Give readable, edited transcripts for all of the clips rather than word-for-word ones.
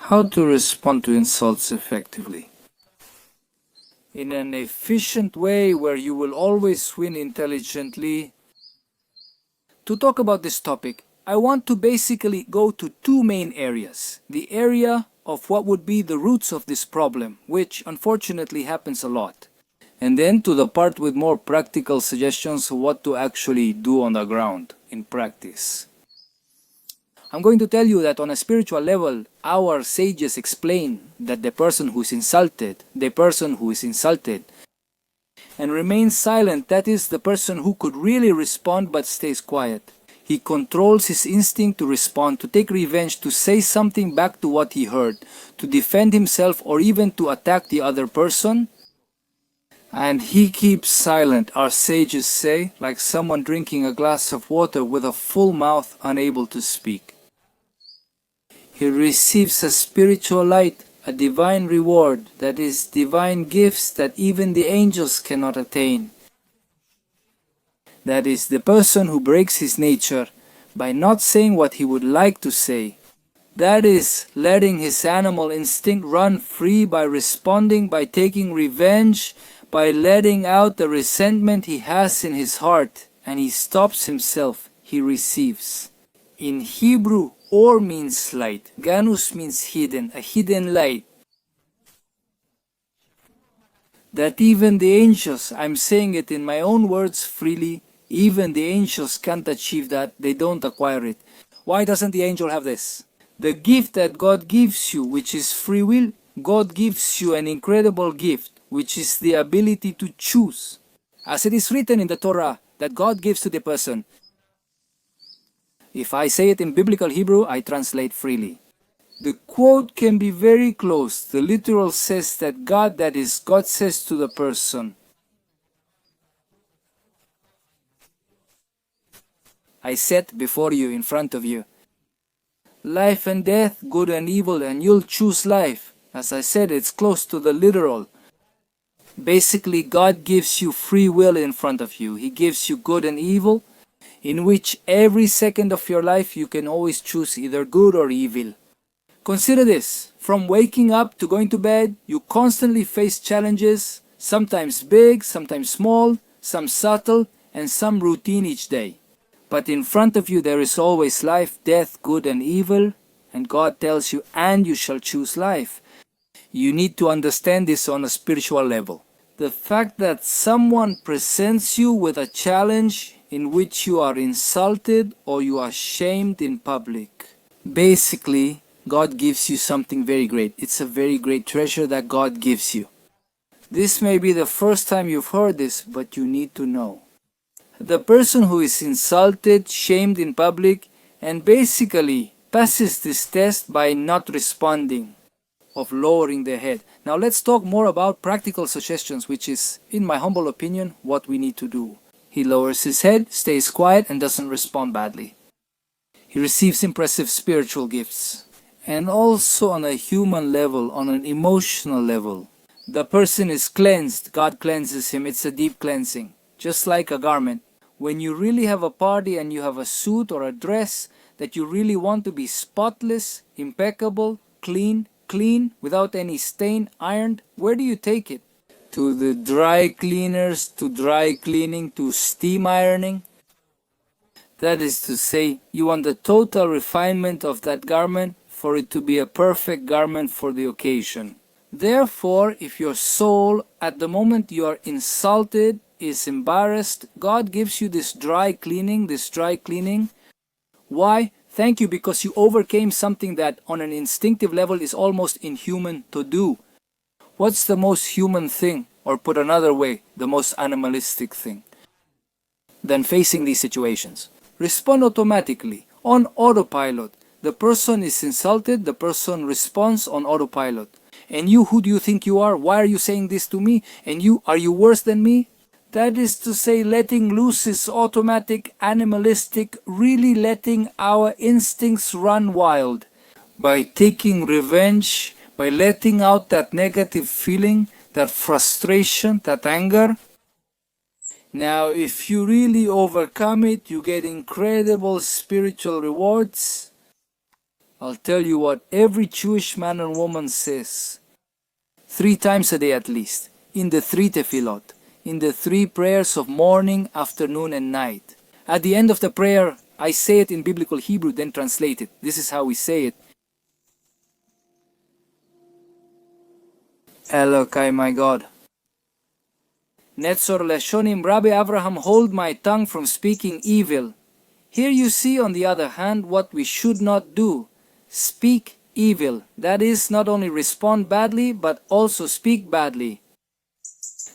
How to respond to insults effectively. In an efficient way where you will always win intelligently. To talk about this topic, I want to basically go to two main areas. The area of what would be the roots of this problem, which unfortunately happens a lot. And then to the part with more practical suggestions of what to actually do on the ground in practice. I'm going to tell you that on a spiritual level, our sages explain that the person who is insulted and remains silent, that is the person who could really respond but stays quiet. He controls his instinct to respond, to take revenge, to say something back to what he heard, to defend himself or even to attack the other person. And he keeps silent, our sages say, like someone drinking a glass of water with a full mouth, unable to speak. He receives a spiritual light, a divine reward, that is, divine gifts that even the angels cannot attain. That is, the person who breaks his nature by not saying what he would like to say. That is, letting his animal instinct run free by responding, by taking revenge, by letting out the resentment he has in his heart, and he stops himself, he receives. In Hebrew, or means light. Ganus means hidden, a hidden light. That even the angels, I'm saying it in my own words freely, even the angels can't achieve that, they don't acquire it. Why doesn't the angel have this? The gift that God gives you, which is free will, God gives you an incredible gift, which is the ability to choose. As it is written in the Torah, that God gives to the person. If I say it in biblical Hebrew, I translate freely. The quote can be very close. The literal says that God says to the person, I set before you, in front of you, life and death, good and evil, and you'll choose life. As I said, it's close to the literal. Basically, God gives you free will in front of you. He gives you good and evil, in which every second of your life you can always choose either good or evil. Consider this, from waking up to going to bed, you constantly face challenges, sometimes big, sometimes small, some subtle, and some routine each day. But in front of you there is always life, death, good and evil, and God tells you, and you shall choose life. You need to understand this on a spiritual level. The fact that someone presents you with a challenge in which you are insulted or you are shamed in public. Basically, God gives you something very great. It's a very great treasure that God gives you. This may be the first time you've heard this, but you need to know. The person who is insulted, shamed in public, and basically passes this test by not responding, of lowering their head. Now let's talk more about practical suggestions, which is, in my humble opinion, what we need to do. He lowers his head, stays quiet, and doesn't respond badly. He receives impressive spiritual gifts. And also on a human level, on an emotional level. The person is cleansed. God cleanses him. It's a deep cleansing. Just like a garment. When you really have a party and you have a suit or a dress that you really want to be spotless, impeccable, clean, without any stain, ironed, where do you take it? To the dry cleaners, to dry cleaning, to steam ironing. That is to say, you want the total refinement of that garment for it to be a perfect garment for the occasion. Therefore, if your soul, at the moment you are insulted, is embarrassed, God gives you this dry cleaning. Why? Thank you, because you overcame something that on an instinctive level is almost inhuman to do. What's the most human thing, or put another way, the most animalistic thing, than facing these situations? Respond automatically, on autopilot. The person is insulted, the person responds on autopilot. And you, who do you think you are? Why are you saying this to me? And you, are you worse than me? That is to say, letting loose is automatic, animalistic, really letting our instincts run wild. By taking revenge, by letting out that negative feeling, that frustration, that anger. Now, if you really overcome it, you get incredible spiritual rewards. I'll tell you what every Jewish man and woman says 3 times a day at least, in the 3 tefillot, in the 3 prayers of morning, afternoon and night. At the end of the prayer, I say it in biblical Hebrew, then translate it. This is how we say it. Elokai, my God. Netzor Leshonim, Rabbi Abraham, hold my tongue from speaking evil. Here you see, on the other hand, what we should not do. Speak evil. That is, not only respond badly, but also speak badly.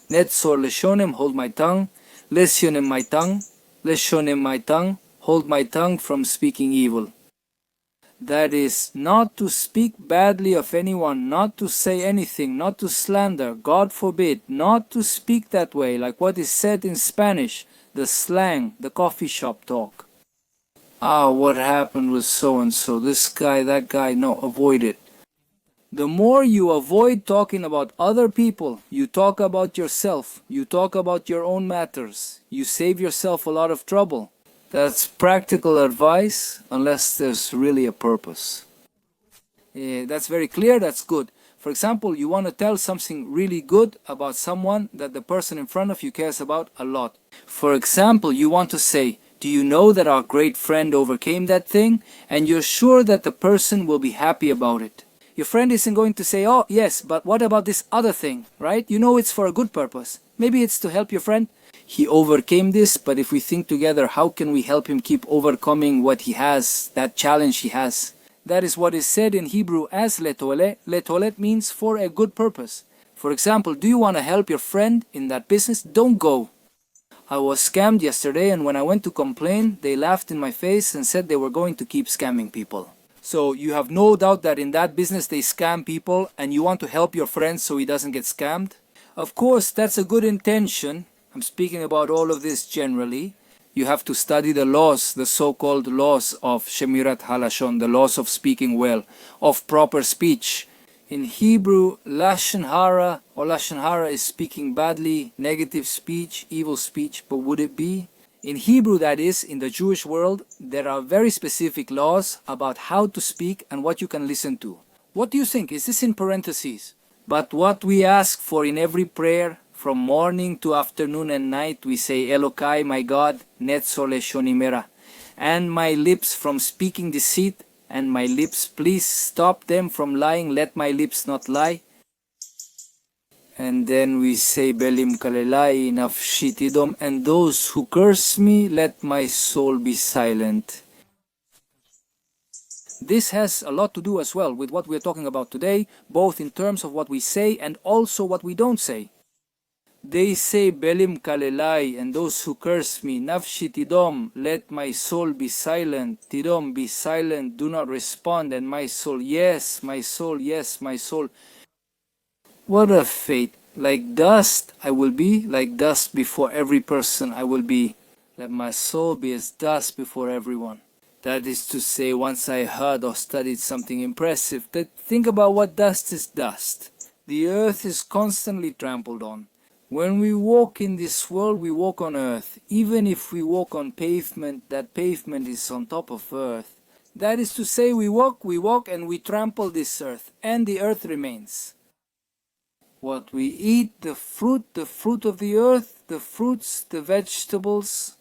Netzor Leshonim, hold my tongue. Leshonim, my tongue. Leshonim, my tongue. Hold my tongue from speaking evil. That is, not to speak badly of anyone, not to say anything, not to slander, God forbid, not to speak that way, like what is said in Spanish, the slang, the coffee shop talk. Ah, what happened with so-and-so, this guy, that guy, no, avoid it. The more you avoid talking about other people, you talk about yourself, you talk about your own matters, you save yourself a lot of trouble. That's practical advice, unless there's really a purpose. That's very clear, that's good. For example, you want to tell something really good about someone that the person in front of you cares about a lot. For example, you want to say, do you know that our great friend overcame that thing? And you're sure that the person will be happy about it. Your friend isn't going to say, oh yes, but what about this other thing, right? You know it's for a good purpose. Maybe it's to help your friend. He overcame this, but if we think together, how can we help him keep overcoming what he has, that challenge he has? That is what is said in Hebrew as letolet. Letolet means for a good purpose. For example, do you want to help your friend in that business? Don't go. I was scammed yesterday, and when I went to complain, they laughed in my face and said they were going to keep scamming people. So you have no doubt that in that business they scam people, and you want to help your friend so he doesn't get scammed? Of course, that's a good intention. I'm speaking about all of this generally. You have to study the laws, the so-called laws of Shemirat Halashon, the laws of speaking well, of proper speech. In Hebrew, Lashon Hara or Lashon Hara is speaking badly, negative speech, evil speech, but would it be? In Hebrew, that is, in the Jewish world, there are very specific laws about how to speak and what you can listen to. What do you think? Is this in parentheses? But what we ask for in every prayer, from morning to afternoon and night, we say, Elokai, my God, Netzor Leshonimera, and my lips from speaking deceit, and my lips, please stop them from lying, let my lips not lie. And then we say, Belim Kalelai, Nafshitidom, and those who curse me, let my soul be silent. This has a lot to do as well with what we're talking about today, both in terms of what we say and also what we don't say. They say, Belim Kalelai, and those who curse me, Nafshi Tidom, let my soul be silent. Tidom, be silent, do not respond. And my soul, yes, my soul, yes, my soul. What a fate. Like dust I will be, like dust before every person I will be. Let my soul be as dust before everyone. That is to say, once I heard or studied something impressive, that think about what dust is dust. The earth is constantly trampled on. When we walk in this world, we walk on earth. Even if we walk on pavement, that pavement is on top of earth. That is to say, we walk, and we trample this earth, and the earth remains. What we eat, the fruit of the earth, the fruits, the vegetables,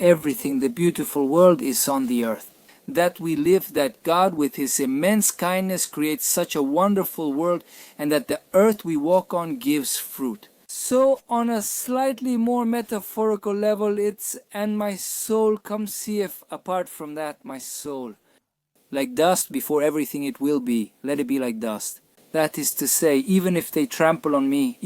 everything, the beautiful world is on the earth. That we live, that God with His immense kindness creates such a wonderful world, and that the earth we walk on gives fruit. So on a slightly more metaphorical level, it's, and my soul comes here apart from that, my soul. Like dust before everything it will be, let it be like dust. That is to say, even if they trample on me,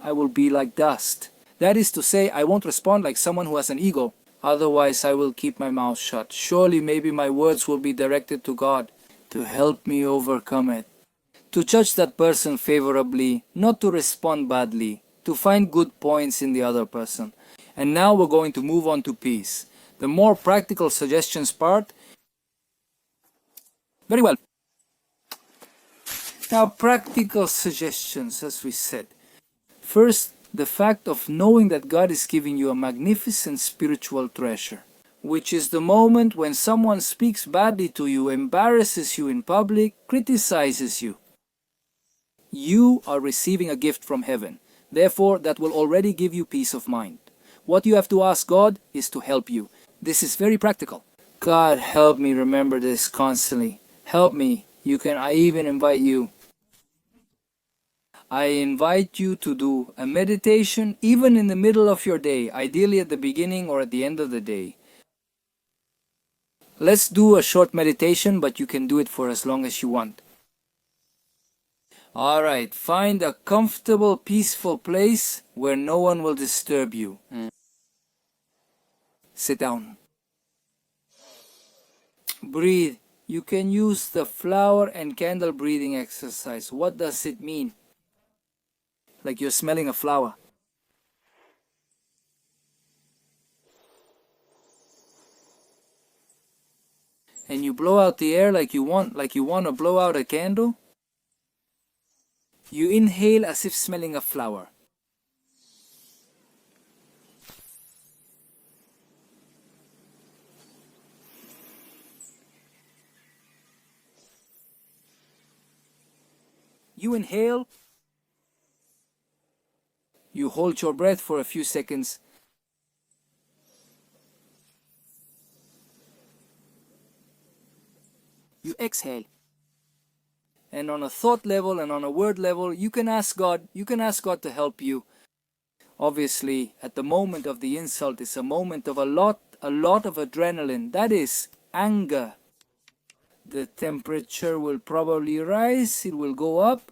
I will be like dust. That is to say, I won't respond like someone who has an ego. Otherwise, I will keep my mouth shut. Surely, maybe my words will be directed to God to help me overcome it. To judge that person favorably, not to respond badly, to find good points in the other person. And now we're going to move on to peace. The more practical suggestions part. Very well. Now, practical suggestions, as we said. First, the fact of knowing that God is giving you a magnificent spiritual treasure. which is the moment when someone speaks badly to you, embarrasses you in public, criticizes you. You are receiving a gift from heaven. Therefore, that will already give you peace of mind. What you have to ask God is to help you. This is very practical. God, help me remember this constantly. Help me. I even invite you. I invite you to do a meditation even in the middle of your day, ideally at the beginning or at the end of the day. Let's do a short meditation, but you can do it for as long as you want. Alright, find a comfortable, peaceful place where no one will disturb you. Sit down. Breathe. You can use the flower and candle breathing exercise. What does it mean? Like you're smelling a flower. And you blow out the air like you want to blow out a candle. You inhale as if smelling a flower. You inhale. You hold your breath for a few seconds. You exhale. And on a thought level and on a word level, you can ask God to help you. Obviously, at the moment of the insult is a moment of a lot of adrenaline. That is anger. The temperature will probably rise, it will go up.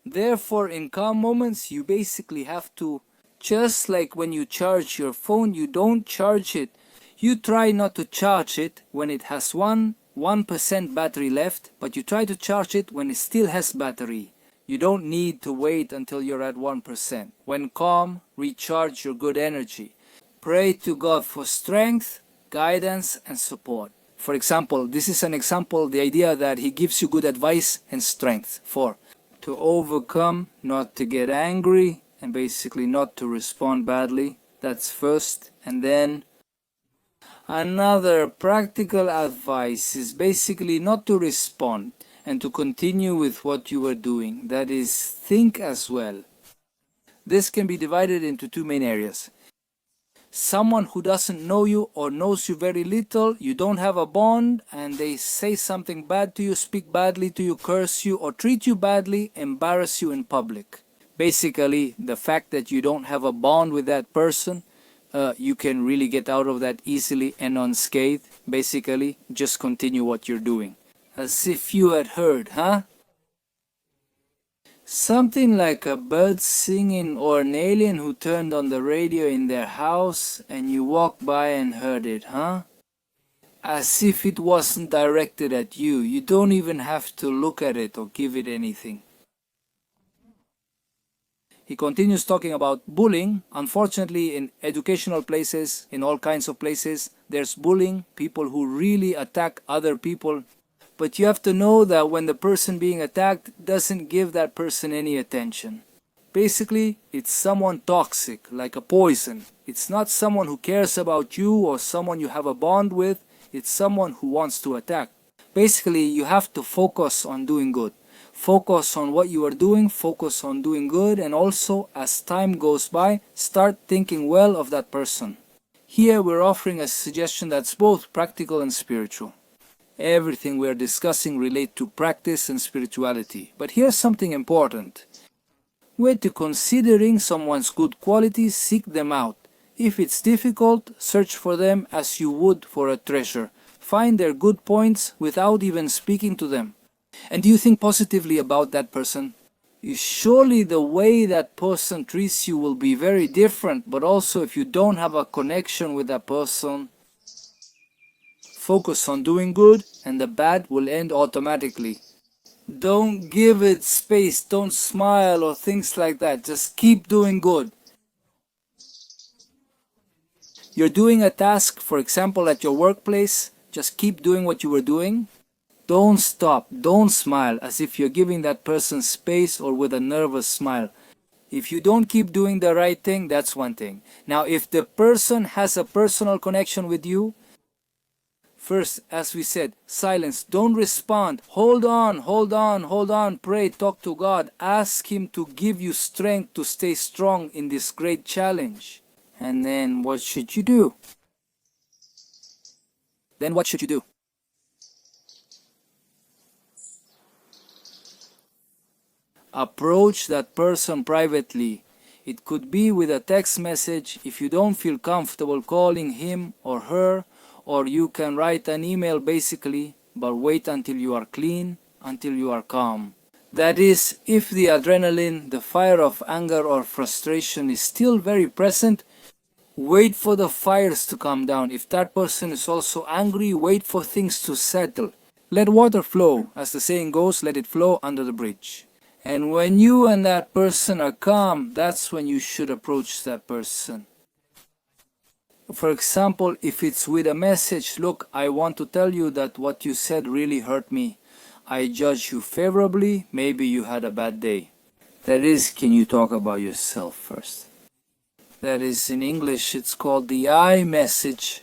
Therefore, in calm moments, you basically have to, just like when you charge your phone, you don't charge it. You try not to charge it when it has 1% battery left, but you try to charge it when it still has battery. You don't need to wait until you're at 1%. When calm, recharge your good energy. Pray to God for strength, guidance, and support. For example, this is an example, the idea that He gives you good advice and strength. To overcome, not to get angry, and basically not to respond badly. That's first. And then another practical advice is basically not to respond and to continue with what you are doing. That is, think as well. This can be divided into two main areas. Someone who doesn't know you or knows you very little, you don't have a bond, and they say something bad to you, speak badly to you, curse you, or treat you badly, embarrass you in public. Basically, the fact that you don't have a bond with that person, you can really get out of that easily and unscathed. Basically, just continue what you're doing. As if you had heard, huh? Something like a bird singing or an alien who turned on the radio in their house and you walked by and heard it, huh? As if it wasn't directed at you. You don't even have to look at it or give it anything. He continues talking about bullying. Unfortunately, in educational places, in all kinds of places, there's bullying, people who really attack other people. But you have to know that when the person being attacked doesn't give that person any attention. Basically, it's someone toxic, like a poison. It's not someone who cares about you or someone you have a bond with. It's someone who wants to attack. Basically, you have to focus on doing good. Focus on what you are doing, focus on doing good, and also, as time goes by, start thinking well of that person. Here we're offering a suggestion that's both practical and spiritual. Everything we are discussing relates to practice and spirituality. But here's something important. When considering someone's good qualities, seek them out. If it's difficult, search for them as you would for a treasure. Find their good points without even speaking to them. And do you think positively about that person? Surely the way that person treats you will be very different, but also if you don't have a connection with that person, focus on doing good and the bad will end automatically. Don't give it space, don't smile or things like that. Just keep doing good. You're doing a task, for example, at your workplace, just keep doing what you were doing. Don't stop, don't smile as if you're giving that person space or with a nervous smile. If you don't keep doing the right thing, that's one thing. Now, if the person has a personal connection with you, first, as we said, silence, don't respond. Hold on, hold on, hold on, pray, talk to God. Ask Him to give you strength to stay strong in this great challenge. And then what should you do? Then what should you do? Approach that person privately. It could be with a text message if you don't feel comfortable calling him or her, or you can write an email basically, but wait until you are clean, until you are calm. That is, if the adrenaline, the fire of anger or frustration is still very present, wait for the fires to calm down. If that person is also angry, wait for things to settle. Let water flow. As the saying goes, let it flow under the bridge. And when you and that person are calm, that's when you should approach that person. For example, if it's with a message, look, I want to tell you that what you said really hurt me. I judge you favorably, maybe you had a bad day. That is, can you talk about yourself first? That is, in English, it's called the I message.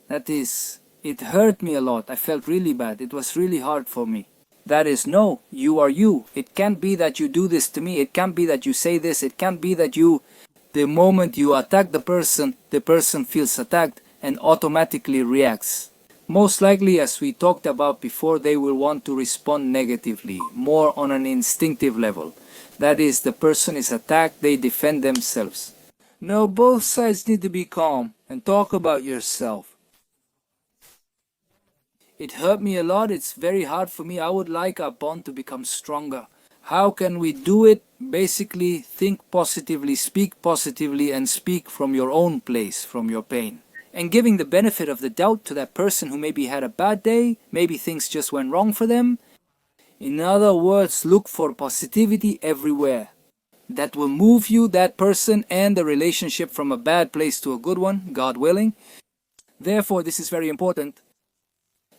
That is, it hurt me a lot. I felt really bad. It was really hard for me. That is, no, you are you. It can't be that you do this to me. It can't be that you say this. It can't be that the moment you attack the person feels attacked and automatically reacts. Most likely, as we talked about before, they will want to respond negatively, more on an instinctive level. That is, the person is attacked, they defend themselves. No, both sides need to be calm and talk about yourself. It hurt me a lot, it's very hard for me, I would like our bond to become stronger. How can we do it? Basically, think positively, speak positively, and speak from your own place, from your pain. And giving the benefit of the doubt to that person who maybe had a bad day, maybe things just went wrong for them. In other words, look for positivity everywhere. That will move you, that person, and the relationship from a bad place to a good one, God willing. Therefore, this is very important.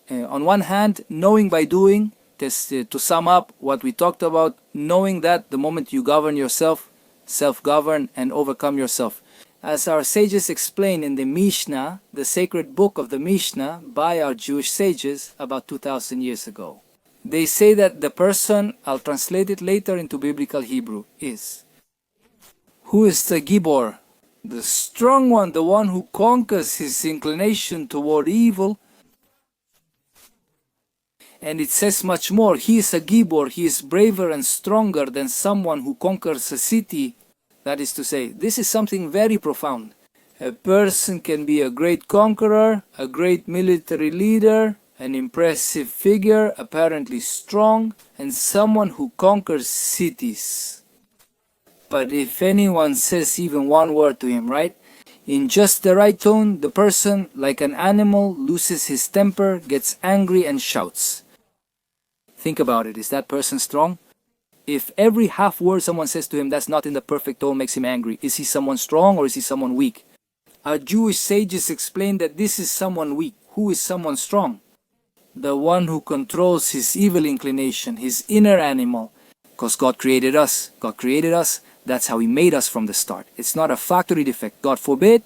On one hand, knowing by doing, to sum up what we talked about, knowing that the moment you govern yourself, self-govern and overcome yourself. As our sages explain in the Mishnah, the sacred book of the Mishnah by our Jewish sages about 2,000 years ago. They say that the person, I'll translate it later into biblical Hebrew, is who is the Gibor, the strong one, the one who conquers his inclination toward evil. And it says much more, he is a Gibor, he is braver and stronger than someone who conquers a city. That is to say, this is something very profound. A person can be a great conqueror, a great military leader, an impressive figure, apparently strong, and someone who conquers cities. But if anyone says even one word to him, right? In just the right tone, the person, like an animal, loses his temper, gets angry and shouts. Think about it, is that person strong? If every half word someone says to him that's not in the perfect tone makes him angry, is he someone strong or is he someone weak? Our Jewish sages explain that this is someone weak. Who is someone strong? The one who controls his evil inclination, his inner animal. Because God created us. God created us. That's how He made us from the start. It's not a factory defect. God forbid.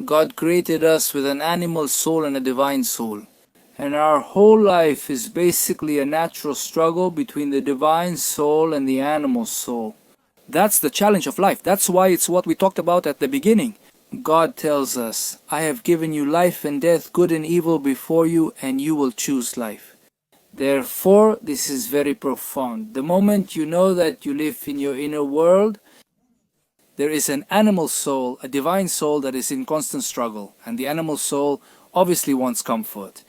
God created us with an animal soul and a divine soul. And our whole life is basically a natural struggle between the divine soul and the animal soul. That's the challenge of life. That's why it's what we talked about at the beginning. God tells us, I have given you life and death, good and evil before you, and you will choose life. Therefore, this is very profound. The moment you know that you live in your inner world, there is an animal soul, a divine soul that is in constant struggle. And the animal soul obviously wants comfort.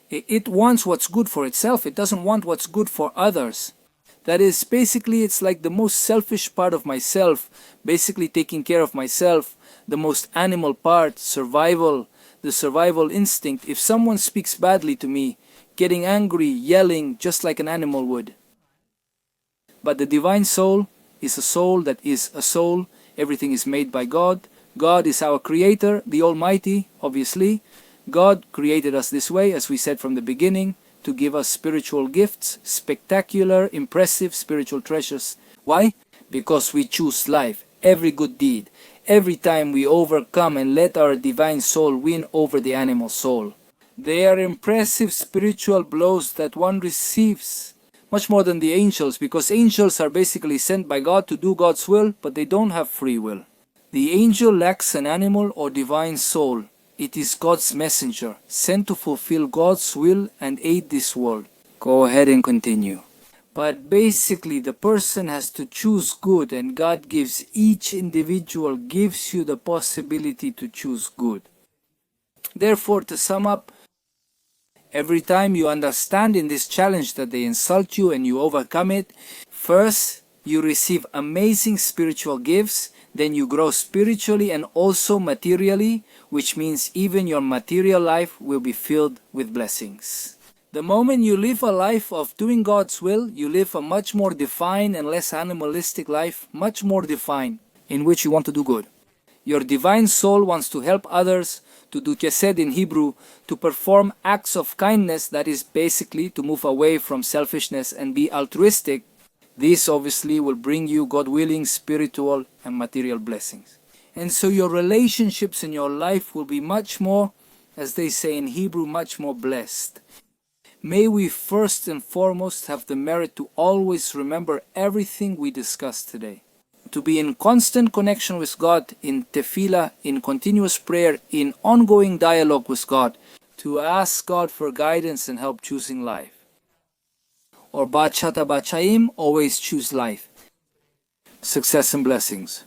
It wants what's good for itself. It doesn't want what's good for others. That is, basically, it's like the most selfish part of myself, basically taking care of myself, the most animal part, survival, the survival instinct. If someone speaks badly to me, getting angry, yelling, just like an animal would. But the divine soul is a soul that is a soul. Everything is made by God. God is our creator, the Almighty, obviously. God created us this way, as we said from the beginning, to give us spiritual gifts, spectacular, impressive spiritual treasures. Why? because we choose life, every good deed, every time we overcome and let our divine soul win over the animal soul. They are impressive spiritual blows that one receives, much more than the angels, because angels are basically sent by God to do God's will, but they don't have free will. The angel lacks an animal or divine soul. It is God's messenger, sent to fulfill God's will and aid this world. Go ahead and continue. But basically the person has to choose good, and God gives each individual, gives you the possibility to choose good. Therefore, to sum up, every time you understand in this challenge that they insult you and you overcome it, first you receive amazing spiritual gifts, then you grow spiritually and also materially, which means even your material life will be filled with blessings. The moment you live a life of doing God's will, you live a much more defined and less animalistic life, much more defined, in which you want to do good. Your divine soul wants to help others, to do chesed in Hebrew, to perform acts of kindness, that is basically to move away from selfishness and be altruistic. This obviously will bring you, God willing, spiritual and material blessings. And so your relationships in your life will be much more, as they say in Hebrew, much more blessed. May we first and foremost have the merit to always remember everything we discussed today. To be in constant connection with God, in tefillah, in continuous prayer, in ongoing dialogue with God, to ask God for guidance and help choosing life. Or Bachata Bachaim, always choose life. Success and blessings.